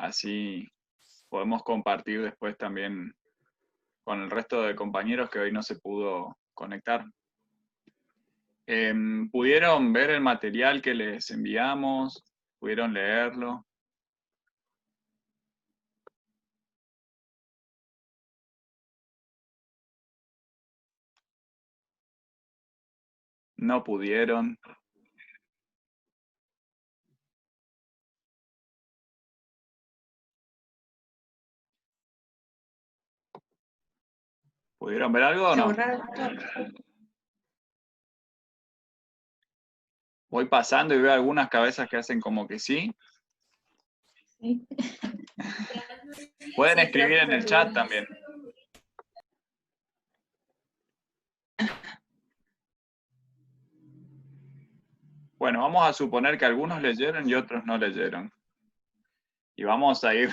así podemos compartir después también con el resto de compañeros que hoy no se pudo conectar. ¿Pudieron ver el material que les enviamos? ¿Pudieron leerlo? ¿No pudieron? ¿Pudieron ver algo o Se no? borraron. Voy pasando y veo algunas cabezas que hacen como que sí. Sí. Pueden escribir en el chat también. Bueno, vamos a suponer que algunos leyeron y otros no leyeron. Y vamos a ir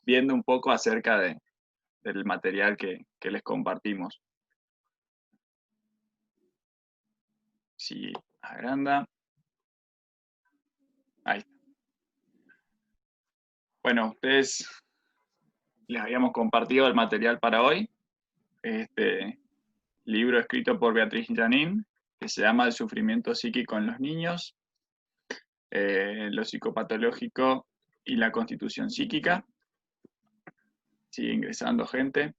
viendo un poco acerca del material que les compartimos. Si agranda. Ahí está. Bueno, ustedes les habíamos compartido el material para hoy. Este libro escrito por Beatriz Janín, que se llama El sufrimiento psíquico en los niños, lo psicopatológico y la constitución psíquica. Sigue ingresando gente.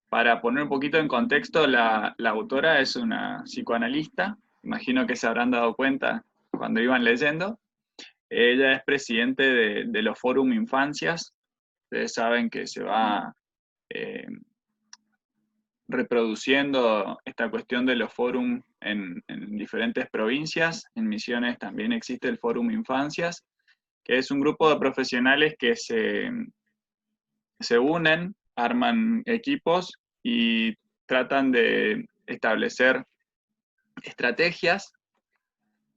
Para poner un poquito en contexto, la autora es una psicoanalista, imagino que se habrán dado cuenta cuando iban leyendo. Ella es presidente de los Fórum Infancias. Ustedes saben que se va eh, reproduciendo esta cuestión de los fórum en diferentes provincias. En Misiones también existe el Fórum Infancias, que es un grupo de profesionales que se unen, arman equipos y tratan de establecer estrategias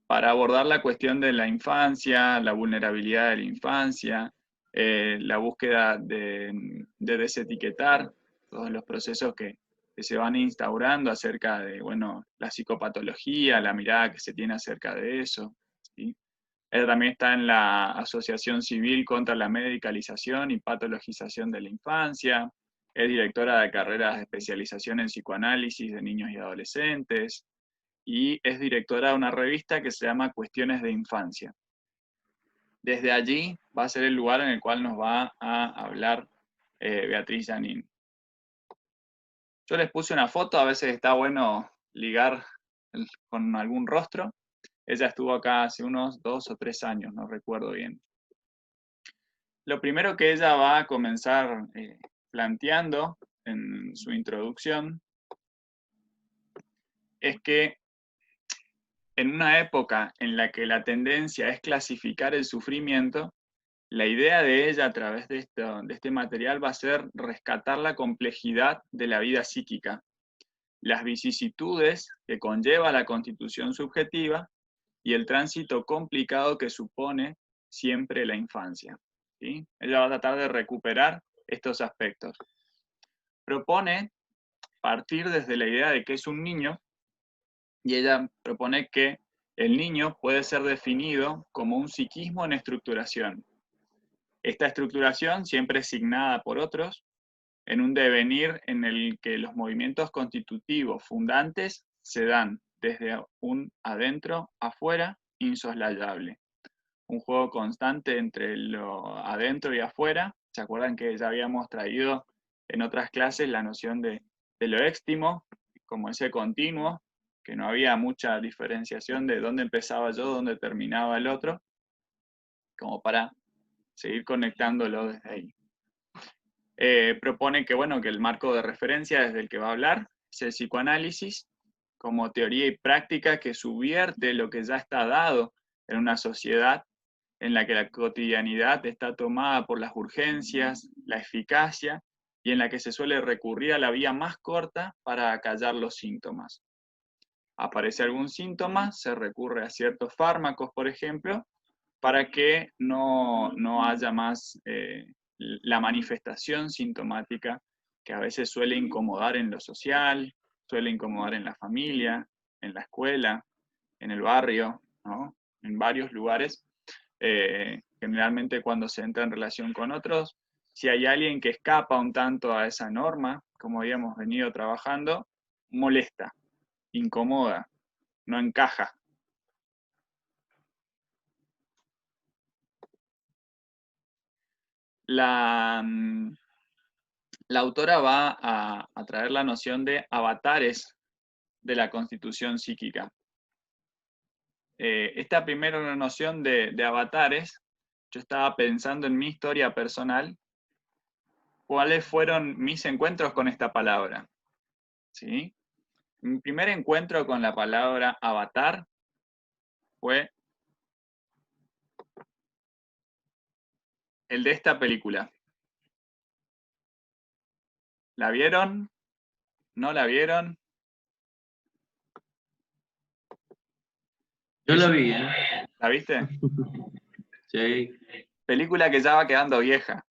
para abordar la cuestión de la infancia, la vulnerabilidad de la infancia, la búsqueda de desetiquetar todos los procesos que se van instaurando acerca de, bueno, la psicopatología, la mirada que se tiene acerca de eso, ¿sí? Ella también está en la Asociación Civil contra la Medicalización y Patologización de la Infancia, es directora de carreras de especialización en psicoanálisis de niños y adolescentes, y es directora de una revista que se llama Cuestiones de Infancia. Desde allí va a ser el lugar en el cual nos va a hablar Beatriz Janín. Yo les puse una foto, a veces está bueno ligar con algún rostro. Ella estuvo acá hace unos 2 o 3 años, no recuerdo bien. Lo primero que ella va a comenzar planteando en su introducción es que en una época en la que la tendencia es clasificar el sufrimiento, la idea de ella a través de este material va a ser rescatar la complejidad de la vida psíquica, las vicisitudes que conlleva la constitución subjetiva y el tránsito complicado que supone siempre la infancia, ¿sí? Ella va a tratar de recuperar estos aspectos. Propone partir desde la idea de que es un niño y ella propone que el niño puede ser definido como un psiquismo en estructuración. Esta estructuración siempre es signada por otros, en un devenir en el que los movimientos constitutivos fundantes se dan desde un adentro afuera insoslayable. Un juego constante entre lo adentro y afuera. ¿Se acuerdan que ya habíamos traído en otras clases la noción de lo éxtimo, como ese continuo, que no había mucha diferenciación de dónde empezaba yo, dónde terminaba el otro, como para seguir conectándolo desde ahí. Propone que, bueno, que el marco de referencia desde el que va a hablar es el psicoanálisis como teoría y práctica que subvierte lo que ya está dado en una sociedad en la que la cotidianidad está tomada por las urgencias, la eficacia y en la que se suele recurrir a la vía más corta para acallar los síntomas. Aparece algún síntoma, se recurre a ciertos fármacos, por ejemplo, para que no haya más la manifestación sintomática que a veces suele incomodar en lo social, suele incomodar en la familia, en la escuela, en el barrio, ¿no? En varios lugares. generalmente cuando se entra en relación con otros. Si hay alguien que escapa un tanto a esa norma, como habíamos venido trabajando, molesta, incomoda, no encaja. La autora va a traer la noción de avatares de la constitución psíquica. Esta primera noción de avatares, yo estaba pensando en mi historia personal, cuáles fueron mis encuentros con esta palabra. ¿Sí? Mi primer encuentro con la palabra avatar fue el de esta película. ¿La vieron? ¿No la vieron? Yo la vi, ¿eh? ¿La viste? Sí. Película que ya va quedando vieja.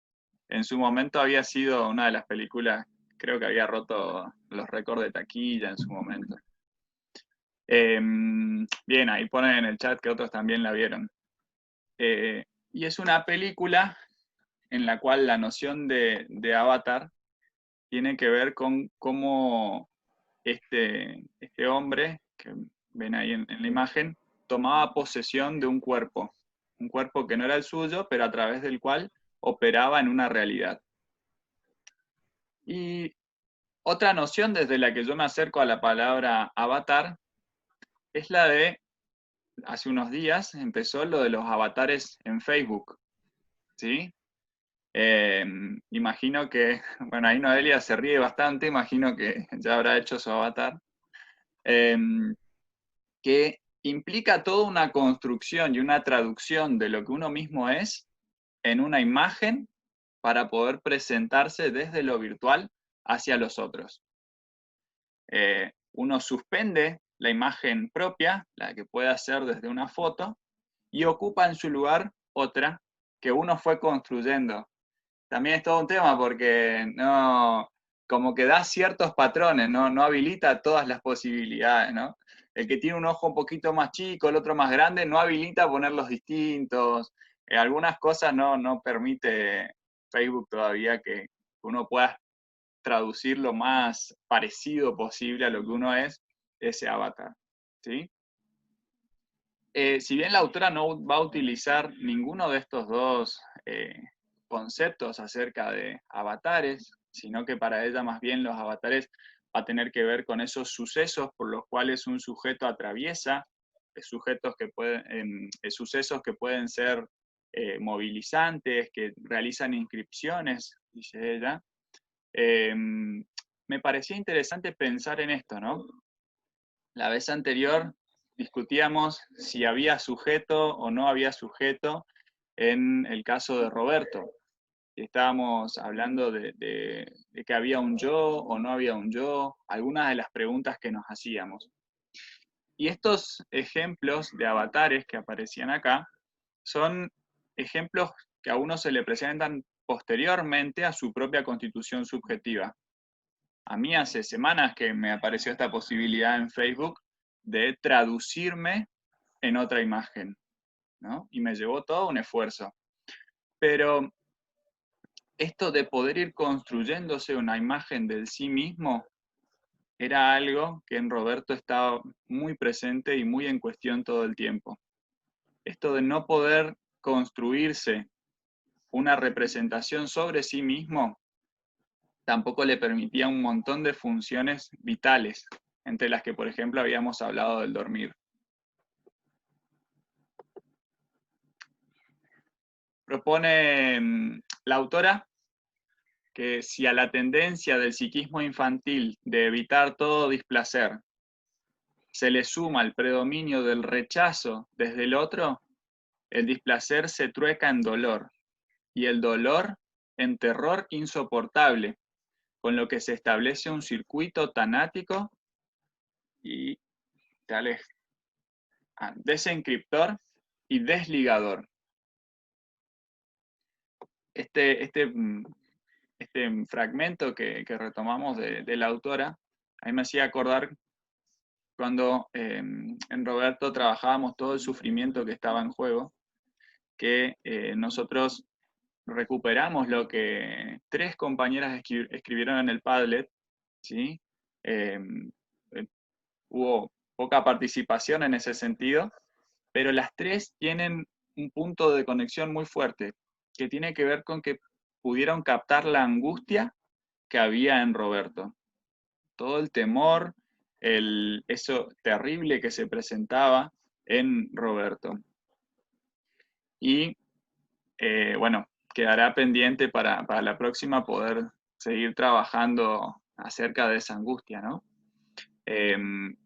En su momento había sido una de las películas, creo que había roto los récords de taquilla en su momento. Bien, ahí ponen en el chat que otros también la vieron. Y es una película en la cual la noción de avatar tiene que ver con cómo este hombre, que ven ahí en la imagen, tomaba posesión de un cuerpo que no era el suyo, pero a través del cual operaba en una realidad. Y otra noción desde la que yo me acerco a la palabra avatar es la de, hace unos días empezó lo de los avatares en Facebook, ¿sí? Imagino que, bueno, ahí Noelia se ríe bastante, imagino que ya habrá hecho su avatar, que implica toda una construcción y una traducción de lo que uno mismo es en una imagen para poder presentarse desde lo virtual hacia los otros. Uno suspende la imagen propia, la que puede hacer desde una foto, y ocupa en su lugar otra que uno fue construyendo. También es todo un tema porque no, como que da ciertos patrones, no habilita todas las posibilidades, ¿no? El que tiene un ojo un poquito más chico, el otro más grande, no habilita ponerlos distintos. Algunas cosas no permite Facebook todavía que uno pueda traducir lo más parecido posible a lo que uno es, ese avatar, ¿sí? Si bien la autora no va a utilizar ninguno de estos dos conceptos acerca de avatares, sino que para ella más bien los avatares va a tener que ver con esos sucesos por los cuales un sujeto atraviesa, sucesos que pueden ser movilizantes, que realizan inscripciones, dice ella. Me parecía interesante pensar en esto, ¿no? La vez anterior discutíamos si había sujeto o no había sujeto en el caso de Roberto. Estábamos hablando de que había un yo o no había un yo, algunas de las preguntas que nos hacíamos. Y estos ejemplos de avatares que aparecían acá son ejemplos que a uno se le presentan posteriormente a su propia constitución subjetiva. A mí hace semanas que me apareció esta posibilidad en Facebook de traducirme en otra imagen, ¿no? Y me llevó todo un esfuerzo. Pero esto de poder ir construyéndose una imagen del sí mismo era algo que en Roberto estaba muy presente y muy en cuestión todo el tiempo. Esto de no poder construirse una representación sobre sí mismo tampoco le permitía un montón de funciones vitales, entre las que, por ejemplo, habíamos hablado del dormir. Propone la autora que si a la tendencia del psiquismo infantil de evitar todo displacer se le suma el predominio del rechazo desde el otro, el displacer se trueca en dolor y el dolor en terror insoportable, con lo que se establece un circuito tanático y desencriptor y desligador. Este fragmento que retomamos de la autora, a mí me hacía acordar cuando en Roberto trabajábamos todo el sufrimiento que estaba en juego, que nosotros recuperamos lo que 3 compañeras escribieron en el Padlet, ¿sí? Hubo poca participación en ese sentido, pero las 3 tienen un punto de conexión muy fuerte, que tiene que ver con que pudieron captar la angustia que había en Roberto. Todo el temor, eso terrible que se presentaba en Roberto. Y bueno, quedará pendiente para la próxima poder seguir trabajando acerca de esa angustia, ¿no?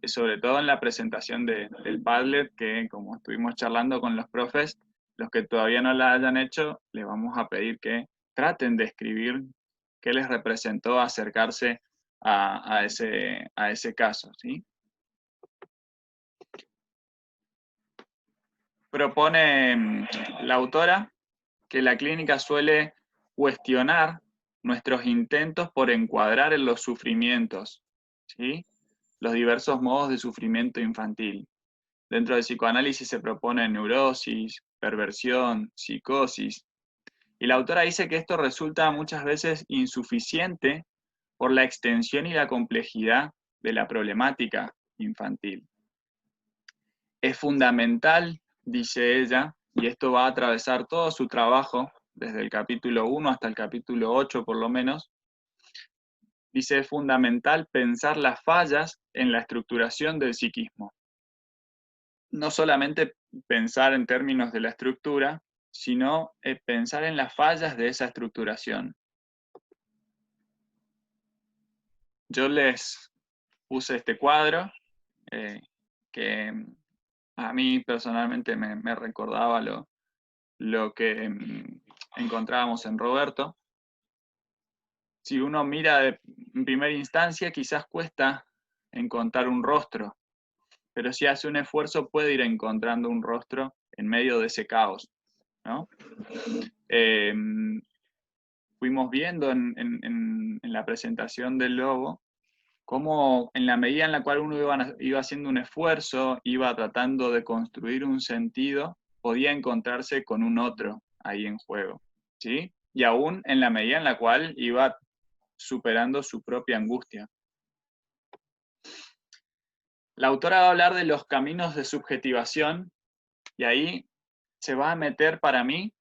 Sobre todo en la presentación del Padlet, que como estuvimos charlando con los profes, los que todavía no la hayan hecho, les vamos a pedir que traten de escribir qué les representó acercarse a ese caso, ¿sí? Propone la autora que la clínica suele cuestionar nuestros intentos por encuadrar en los sufrimientos, ¿sí? Los diversos modos de sufrimiento infantil. Dentro del psicoanálisis se propone neurosis, perversión, psicosis, y la autora dice que esto resulta muchas veces insuficiente por la extensión y la complejidad de la problemática infantil. Es fundamental, dice ella, y esto va a atravesar todo su trabajo, desde el capítulo 1 hasta el capítulo 8 por lo menos, dice, es fundamental pensar las fallas en la estructuración del psiquismo. No solamente pensar en términos de la estructura, sino pensar en las fallas de esa estructuración. Yo les puse este cuadro que a mí personalmente me recordaba lo que encontrábamos en Roberto. Si uno mira en primera instancia, quizás cuesta encontrar un rostro, pero si hace un esfuerzo puede ir encontrando un rostro en medio de ese caos, ¿no? Fuimos viendo en la presentación del logo cómo en la medida en la cual uno iba haciendo un esfuerzo, iba tratando de construir un sentido, podía encontrarse con un otro ahí en juego, ¿sí? Y aún en la medida en la cual iba superando su propia angustia. La autora va a hablar de los caminos de subjetivación y ahí se va a meter para mí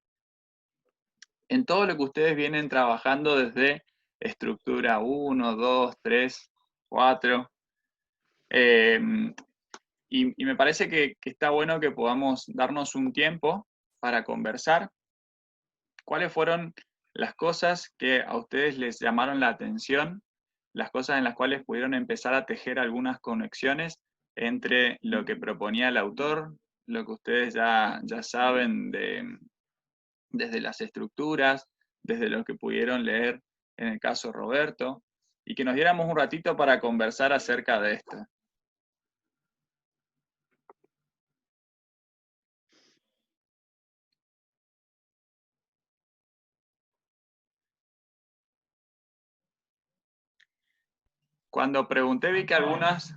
en todo lo que ustedes vienen trabajando desde estructura 1, 2, 3, 4. Y me parece que está bueno que podamos darnos un tiempo para conversar cuáles fueron las cosas que a ustedes les llamaron la atención, las cosas en las cuales pudieron empezar a tejer algunas conexiones entre lo que proponía el autor, lo que ustedes ya saben desde las estructuras, desde lo que pudieron leer en el caso Roberto, y que nos diéramos un ratito para conversar acerca de esto. Cuando pregunté vi que algunas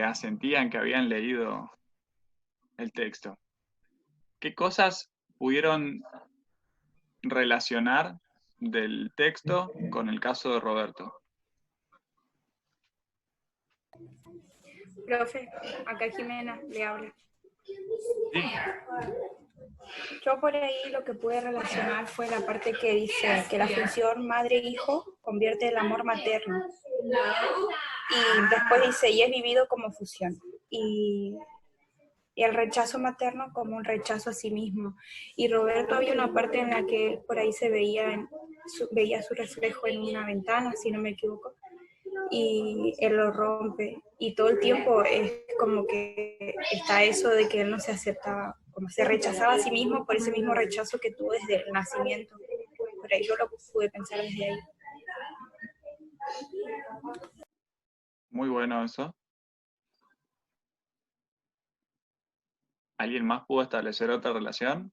asentían que habían leído el texto. ¿Qué cosas pudieron relacionar del texto con el caso de Roberto? Profe, acá Jimena le habla. Sí. Yo por ahí lo que pude relacionar fue la parte que dice que la función madre-hijo convierte el amor materno. Y después dice, y es vivido como fusión. Y el rechazo materno como un rechazo a sí mismo. Y Roberto había una parte en la que por ahí se veía su reflejo en una ventana, si no me equivoco, y él lo rompe. Y todo el tiempo es como que está eso de que él no se aceptaba, como se rechazaba a sí mismo por ese mismo rechazo que tuvo desde el nacimiento. Por ahí yo lo pude pensar desde ahí. Muy bueno eso. ¿Alguien más pudo establecer otra relación?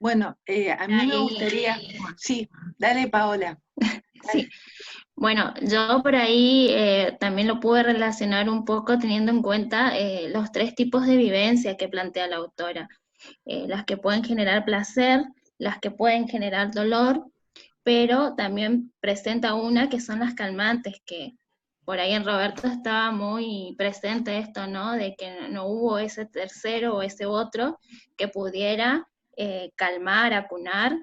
Bueno, a mí me gustaría, sí, dale Paola. Sí, bueno, yo por ahí también lo pude relacionar un poco teniendo en cuenta los tres tipos de vivencia que plantea la autora, las que pueden generar placer, las que pueden generar dolor, pero también presenta una que son las calmantes, que por ahí en Roberto estaba muy presente esto, ¿no? De que no hubo ese tercero o ese otro que pudiera calmar, acunar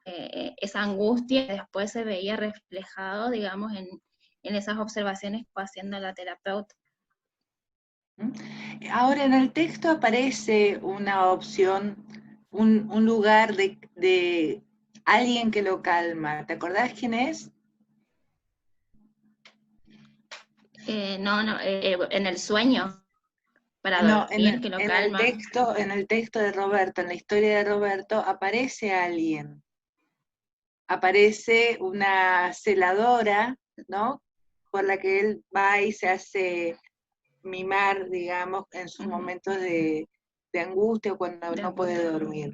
esa angustia, que después se veía reflejado, digamos, en esas observaciones que fue haciendo la terapeuta. Ahora en el texto aparece una opción, un lugar de alguien que lo calma. ¿Te acordás quién es? No, en el sueño, para No, dormir, que lo calma. en el texto de Roberto, en la historia de Roberto, aparece alguien. Aparece una celadora, ¿no? Por la que él va y se hace mimar, digamos, en sus momentos de angustia o cuando no puede dormir.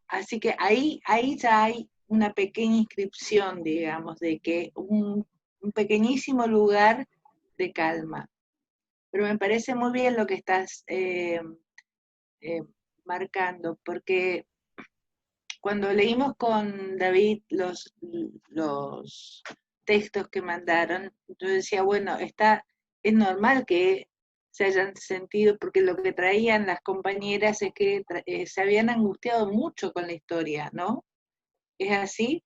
Así que ahí ya hay una pequeña inscripción, digamos, de que un pequeñísimo lugar de calma. Pero me parece muy bien lo que estás marcando, porque cuando leímos con David los textos que mandaron, yo decía, bueno, es normal que se hayan sentido, porque lo que traían las compañeras es que se habían angustiado mucho con la historia, ¿no? ¿Es así?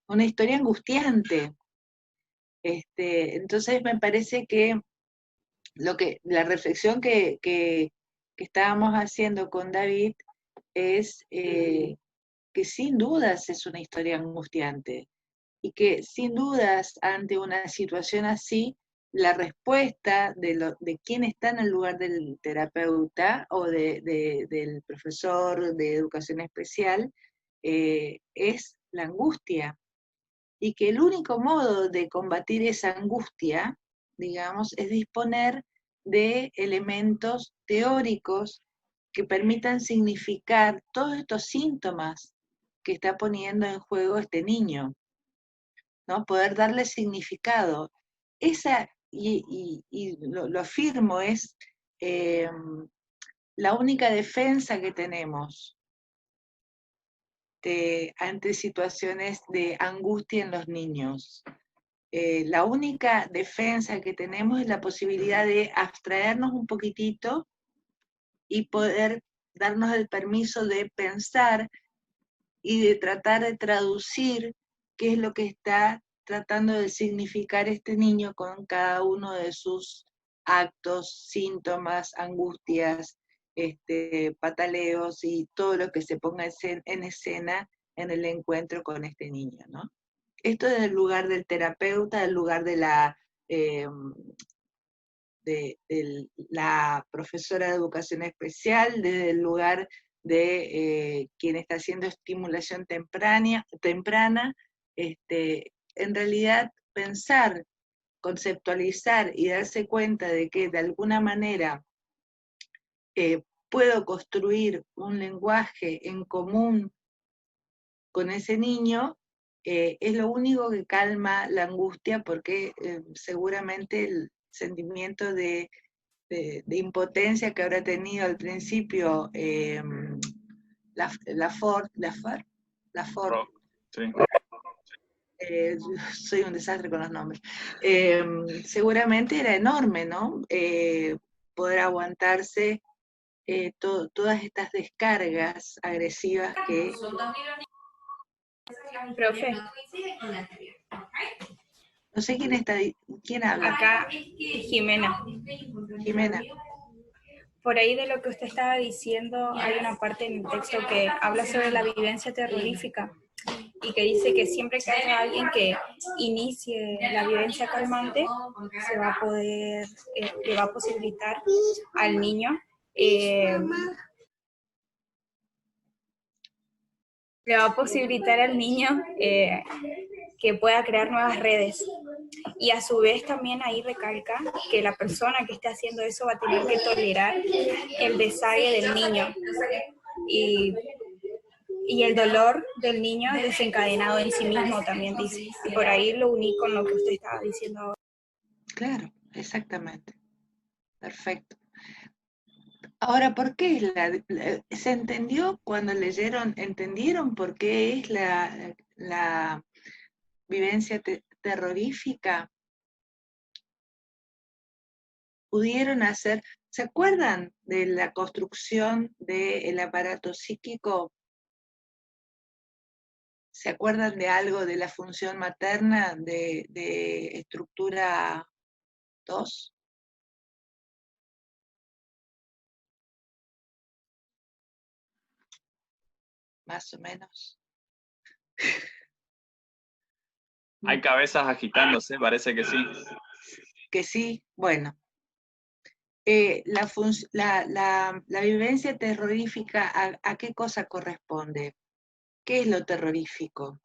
Una historia angustiante. Entonces me parece que la reflexión que estábamos haciendo con David es que sin dudas es una historia angustiante y que sin dudas ante una situación así, la respuesta de quién está en el lugar del terapeuta o del profesor de educación especial es la angustia. Y que el único modo de combatir esa angustia, digamos, es disponer de elementos teóricos que permitan significar todos estos síntomas que está poniendo en juego este niño, ¿no? Poder darle significado. Esa, y lo afirmo, es la única defensa que tenemos ante situaciones de angustia en los niños. La única defensa que tenemos es la posibilidad de abstraernos un poquitito y poder darnos el permiso de pensar y de tratar de traducir qué es lo que está tratando de significar este niño con cada uno de sus actos, síntomas, angustias, pataleos y todo lo que se ponga en escena en el encuentro con este niño, ¿no? Esto es el lugar del terapeuta, el lugar de la profesora de educación especial, desde el lugar de quien está haciendo estimulación temprana, en realidad pensar, conceptualizar y darse cuenta de que de alguna manera puedo construir un lenguaje en común con ese niño, es lo único que calma la angustia, porque seguramente el sentimiento de impotencia que habrá tenido al principio la Ford, sí. Soy un desastre con los nombres, seguramente era enorme, ¿no? Poder aguantarse todas estas descargas agresivas que... Profe, No sé quién habla. acá Jimena. Jimena. Por ahí de lo que usted estaba diciendo, hay una parte en el texto que habla sobre la vivencia terrorífica y que dice que siempre que haya alguien que inicie la vivencia calmante, se va a poder, le va a posibilitar al niño que pueda crear nuevas redes. Y a su vez también ahí recalca que la persona que esté haciendo eso va a tener que tolerar el desaire del niño. Y Y el dolor del niño es desencadenado en sí mismo también, dice. Y por ahí lo uní con lo que usted estaba diciendo ahora. Claro, exactamente. Perfecto. Ahora, ¿por qué es se entendió cuando leyeron, entendieron por qué es la vivencia terrorífica? Pudieron hacer, ¿se acuerdan de la construcción del aparato psíquico? ¿Se acuerdan de algo de la función materna de estructura 2? Más o menos. Hay cabezas agitándose, parece que sí. Que sí, bueno. La vivencia terrorífica, ¿a qué cosa corresponde? ¿Qué es lo terrorífico?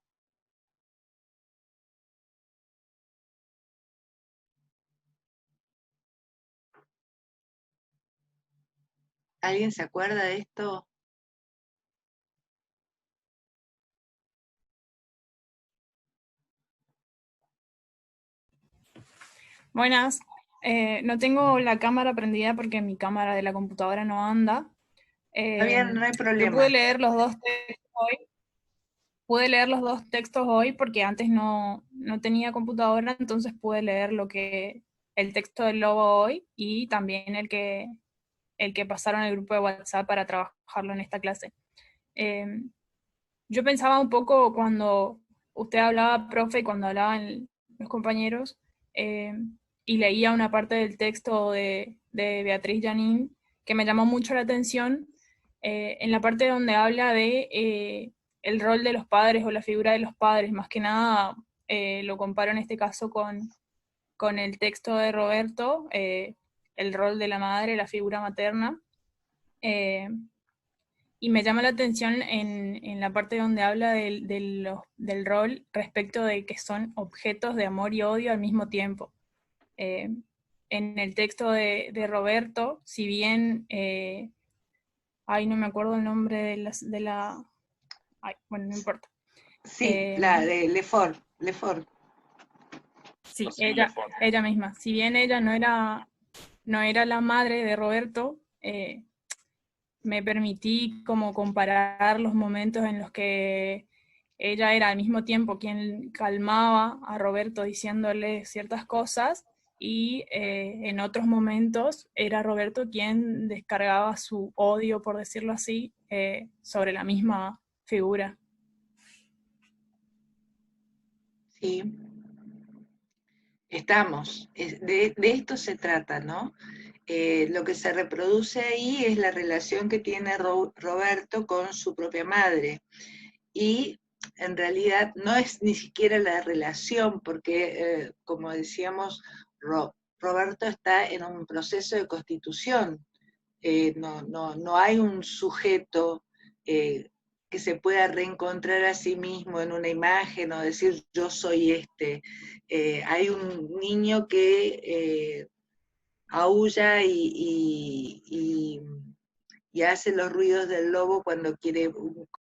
¿Alguien se acuerda de esto? Buenas. No tengo la cámara prendida porque mi cámara de la computadora no anda. Está bien, no hay Yo problema. pude leer los dos textos hoy. Pude leer los dos textos hoy porque antes no tenía computadora, entonces pude leer el texto del lobo hoy y también el que pasaron en el grupo de WhatsApp para trabajarlo en esta clase. Yo pensaba un poco cuando usted hablaba, profe, y cuando hablaban los compañeros, y leía una parte del texto de Beatriz Janín que me llamó mucho la atención, en la parte donde habla de el rol de los padres o la figura de los padres. Más que nada lo comparo en este caso con el texto de Roberto, el rol de la madre, la figura materna. Y me llama la atención en la parte donde habla del rol respecto de que son objetos de amor y odio al mismo tiempo. En el texto de Roberto, si bien, no me acuerdo el nombre de la bueno, no importa. Sí, la de Lefort. Sí, ella misma. Si bien ella no era la madre de Roberto, me permití como comparar los momentos en los que ella era al mismo tiempo quien calmaba a Roberto diciéndole ciertas cosas y en otros momentos era Roberto quien descargaba su odio, por decirlo así, sobre la misma figura. Sí. Estamos. De esto se trata, ¿no? Lo que se reproduce ahí es la relación que tiene Roberto con su propia madre. Y en realidad no es ni siquiera la relación, porque, como decíamos, Roberto está en un proceso de constitución. No hay un sujeto que se pueda reencontrar a sí mismo en una imagen o decir yo soy este. Hay un niño que aúlla y hace los ruidos del lobo cuando quiere